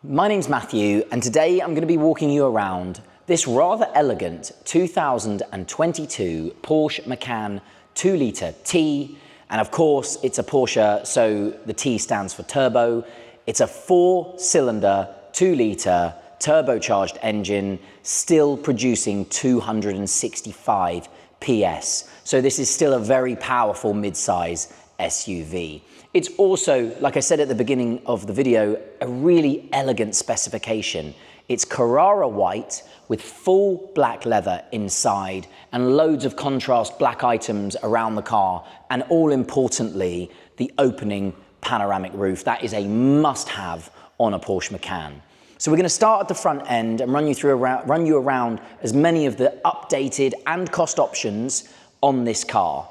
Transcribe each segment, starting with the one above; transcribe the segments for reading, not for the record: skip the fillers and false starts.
My name's Matthew, and today I'm going to be walking you around this rather elegant 2022 Porsche Macan 2-litre T, and of course it's a Porsche, so the T stands for turbo. It's a 4-cylinder 2-litre turbocharged engine, still producing 265 PS. So this is still a very powerful mid-size SUV. It's also, like I said at the beginning of the video, a really elegant specification. It's Carrera White with full black leather inside and loads of contrast black items around the car, and all importantly, the opening panoramic roof. That is a must-have on a Porsche Macan. So we're going to start at the front end and run you around as many of the updated and cost options on this car.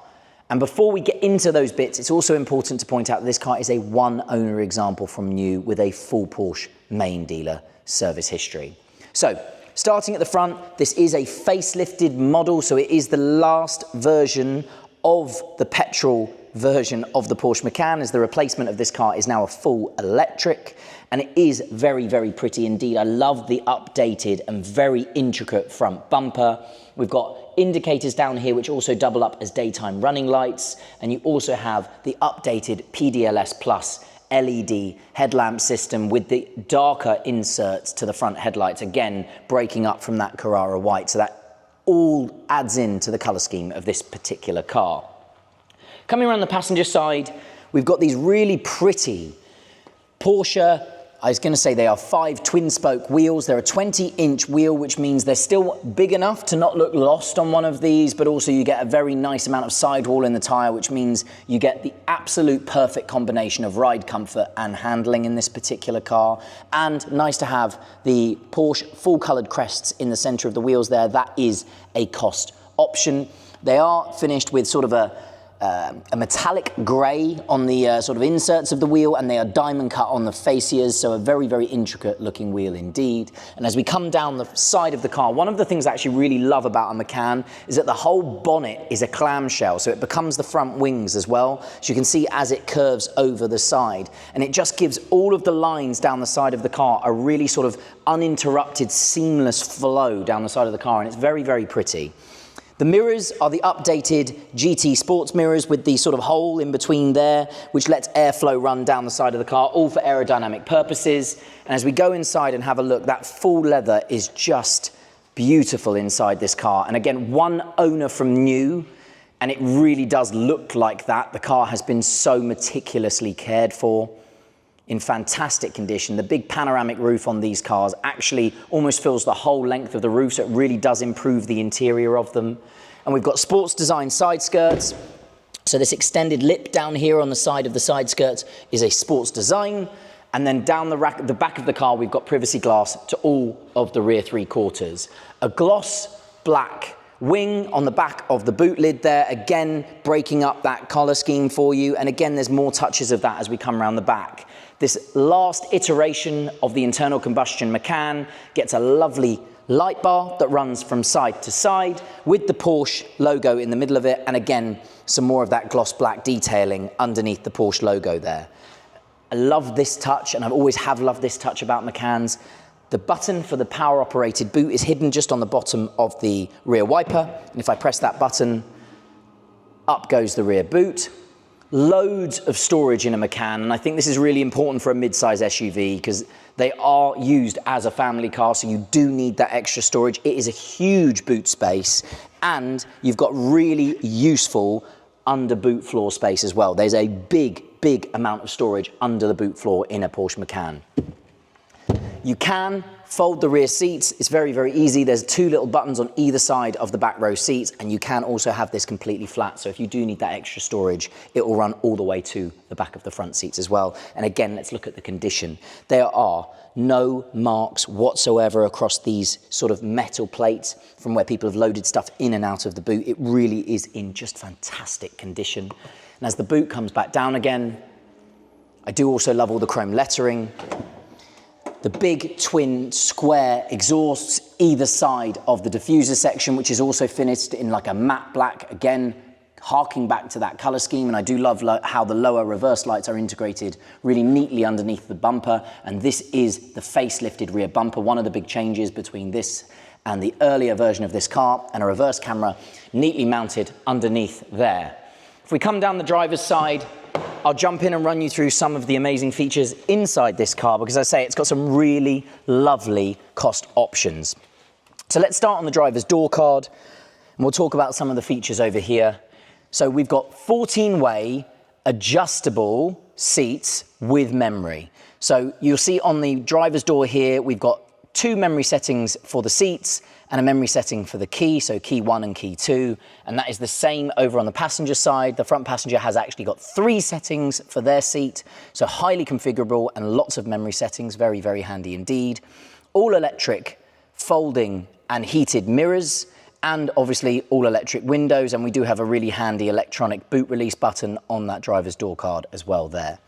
And before we get into those bits, it's also important to point out that this car is a one-owner example from new with a full Porsche main dealer service history. So, starting at the front, this is a facelifted model, so it is the last version of the petrol version of the Porsche Macan, as the replacement of this car is now a full electric, and it is very, very pretty indeed. I love the updated and very intricate front bumper. We've got indicators down here which also double up as daytime running lights, and you also have the updated PDLS Plus LED headlamp system with the darker inserts to the front headlights, again breaking up from that Carrera White, so that all adds into the colour scheme of this particular car. Coming around the passenger side, we've got these really pretty Porsche, I was going to say they are 5 twin-spoke wheels. They're a 20-inch wheel, which means they're still big enough to not look lost on one of these, but also you get a very nice amount of sidewall in the tyre, which means you get the absolute perfect combination of ride comfort and handling in this particular car. And nice to have the Porsche full-coloured crests in the centre of the wheels there. That is a cost option. They are finished with sort of a metallic grey on the sort of inserts of the wheel, and they are diamond cut on the fascias, so a very, very intricate looking wheel indeed. And as we come down the side of the car, one of the things I actually really love about a Macan is that the whole bonnet is a clamshell, so it becomes the front wings as well, so you can see as it curves over the side, and it just gives all of the lines down the side of the car a really sort of uninterrupted, seamless flow down the side of the car, and it's very, very pretty. The mirrors are the updated GT Sports mirrors with the sort of hole in between there, which lets airflow run down the side of the car, all for aerodynamic purposes. And as we go inside and have a look, that full leather is just beautiful inside this car. And again, one owner from new, and it really does look like that. The car has been so meticulously cared for, in fantastic condition. The big panoramic roof on these cars actually almost fills the whole length of the roof, so it really does improve the interior of them. And we've got SportDesign side skirts. So this extended lip down here on the side of the side skirts is a SportDesign. And then down the back of the car, we've got privacy glass to all of the rear 3/4. A gloss black wing on the back of the boot lid there, again breaking up that collar scheme for you. And again, there's more touches of that as we come around the back. This last iteration of the internal combustion Macan gets a lovely light bar that runs from side to side with the Porsche logo in the middle of it, and again some more of that gloss black detailing underneath the Porsche logo there. I love this touch, and I always have loved this touch about Macans. The button for the power operated boot is hidden just on the bottom of the rear wiper, and if I press that button, up goes the rear boot. Loads of storage in a Macan, and I think this is really important for a mid-size SUV because they are used as a family car, so you do need that extra storage. It is a huge boot space, and you've got really useful under boot floor space as well. There's a big, big amount of storage under the boot floor in a Porsche Macan. You can fold the rear seats. It's very, very easy. There's 2 little buttons on either side of the back row seats, and you can also have this completely flat. So if you do need that extra storage, it will run all the way to the back of the front seats as well. And again, let's look at the condition. There are no marks whatsoever across these sort of metal plates from where people have loaded stuff in and out of the boot. It really is in just fantastic condition. And as the boot comes back down again, I do also love all the chrome lettering. The big twin square exhausts either side of the diffuser section, which is also finished in like a matte black, again, harking back to that color scheme, and I do love how the lower reverse lights are integrated really neatly underneath the bumper, and this is the facelifted rear bumper. One of the big changes between this and the earlier version of this car, and a reverse camera neatly mounted underneath there. If we come down the driver's side, I'll jump in and run you through some of the amazing features inside this car, because I say it's got some really lovely cost options. So let's start on the driver's door card, and we'll talk about some of the features over here. So we've got 14-way adjustable seats with memory. So you'll see on the driver's door here, we've got 2 memory settings for the seats and a memory setting for the key, so key 1 and key 2, and that is the same over on the passenger side. The front passenger has actually got 3 settings for their seat, so highly configurable and lots of memory settings, very, very handy indeed. All electric folding and heated mirrors, and obviously all electric windows, and we do have a really handy electronic boot release button on that driver's door card as well there.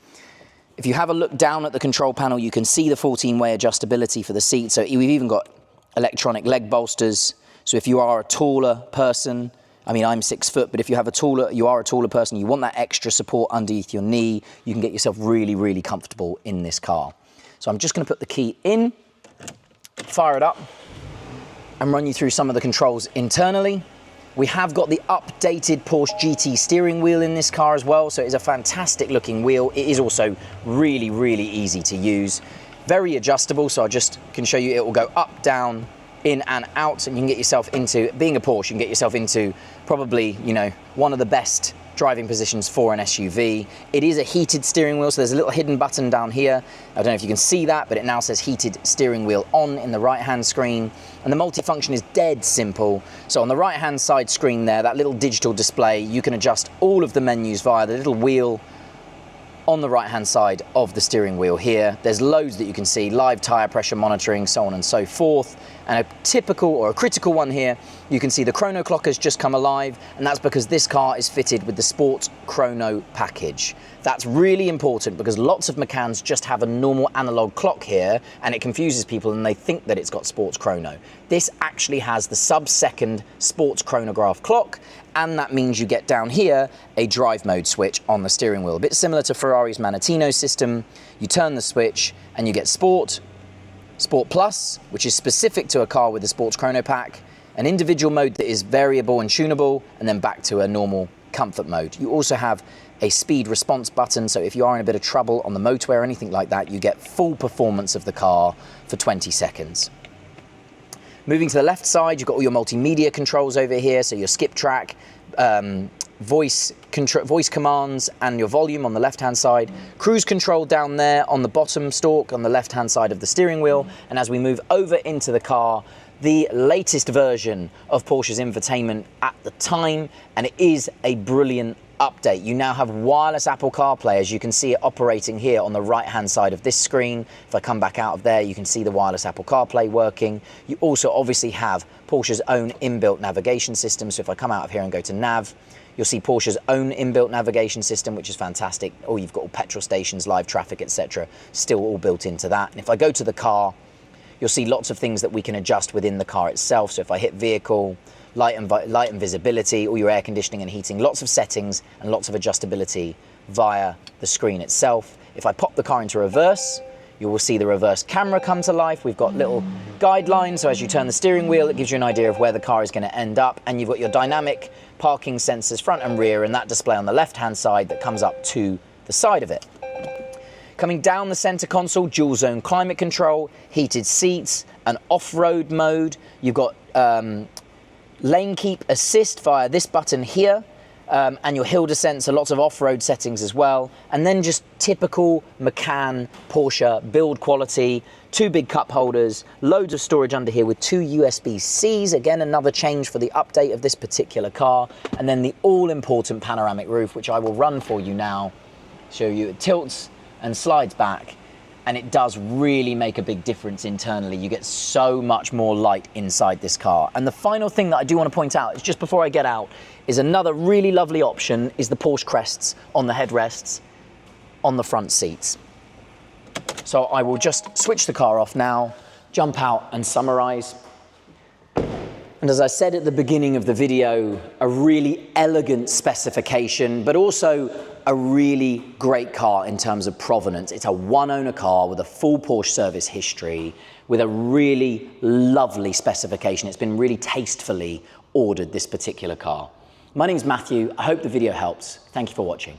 If you have a look down at the control panel, you can see the 14-way adjustability for the seat. So we've even got electronic leg bolsters. So if you are a taller person, I mean, I'm 6 foot, but if you are a taller person, you want that extra support underneath your knee, you can get yourself really, really comfortable in this car. So I'm just gonna put the key in, fire it up, and run you through some of the controls internally. We have got the updated Porsche GT steering wheel in this car as well, so it's a fantastic looking wheel. It is also really, really easy to use. Very adjustable, so I just can show you it will go up, down, in and out, and you can get yourself into, being a Porsche, you can get yourself into probably, you know, one of the best driving positions for an SUV. It is a heated steering wheel, so there's a little hidden button down here. I don't know if you can see that, but it now says heated steering wheel on in the right-hand screen. And the multifunction is dead simple. So on the right-hand side screen there, that little digital display, you can adjust all of the menus via the little wheel on the right-hand side of the steering wheel here. There's loads that you can see, live tire pressure monitoring, so on and so forth. And a typical or a critical one here, you can see the chrono clock has just come alive, and that's because this car is fitted with the Sport Chrono Package. That's really important because lots of Macans just have a normal analog clock here, and it confuses people and they think that it's got Sports Chrono. This actually has the sub-second Sports Chronograph clock, and that means you get down here a drive mode switch on the steering wheel. A bit similar to Ferrari's Manettino system. You turn the switch and you get Sport, Sport Plus, which is specific to a car with the Sports Chrono Pack, an individual mode that is variable and tunable, and then back to a normal comfort mode. You also have a speed response button, so if you are in a bit of trouble on the motorway or anything like that, you get full performance of the car for 20 seconds. Moving to the left side, you've got all your multimedia controls over here, so your skip track, voice commands, and your volume on the left-hand side. Cruise control down there on the bottom stalk on the left-hand side of the steering wheel. And as we move over into the car, the latest version of Porsche's infotainment at the time, and it is a brilliant update. You now have wireless Apple CarPlay, as you can see it operating here on the right-hand side of this screen. If I come back out of there, you can see the wireless Apple CarPlay working. You also obviously have Porsche's own inbuilt navigation system. So if I come out of here and go to nav, you'll see Porsche's own inbuilt navigation system, which is fantastic. Oh, you've got all petrol stations, live traffic, etc. still all built into that. And if I go to the car, you'll see lots of things that we can adjust within the car itself. So if I hit vehicle, light and visibility, all your air conditioning and heating, lots of settings and lots of adjustability via the screen itself. If I pop the car into reverse, you will see the reverse camera come to life. We've got little guidelines, so as you turn the steering wheel, it gives you an idea of where the car is going to end up, and you've got your dynamic parking sensors front and rear, and that display on the left-hand side that comes up to the side of it. Coming down the center console, dual zone climate control, heated seats, an off-road mode. You've got lane keep assist via this button here, and your hill descent, so lots of off-road settings as well. And then just typical Macan Porsche build quality, 2 big cup holders, loads of storage under here with 2 USB-Cs, again another change for the update of this particular car, and then the all-important panoramic roof, which I will run for you now, show you it tilts and slides back, and it does really make a big difference internally. You get so much more light inside this car. And the final thing that I do want to point out is, just before I get out, is another really lovely option is the Porsche Crests on the headrests on the front seats. So I will just switch the car off now, jump out and summarize. And And as I said at the beginning of the video, a really elegant specification, but also a really great car in terms of provenance. It's a one-owner car with a full Porsche service history, with a really lovely specification. It's been really tastefully ordered, this particular car. My name's Matthew. I hope the video helps. Thank you for watching.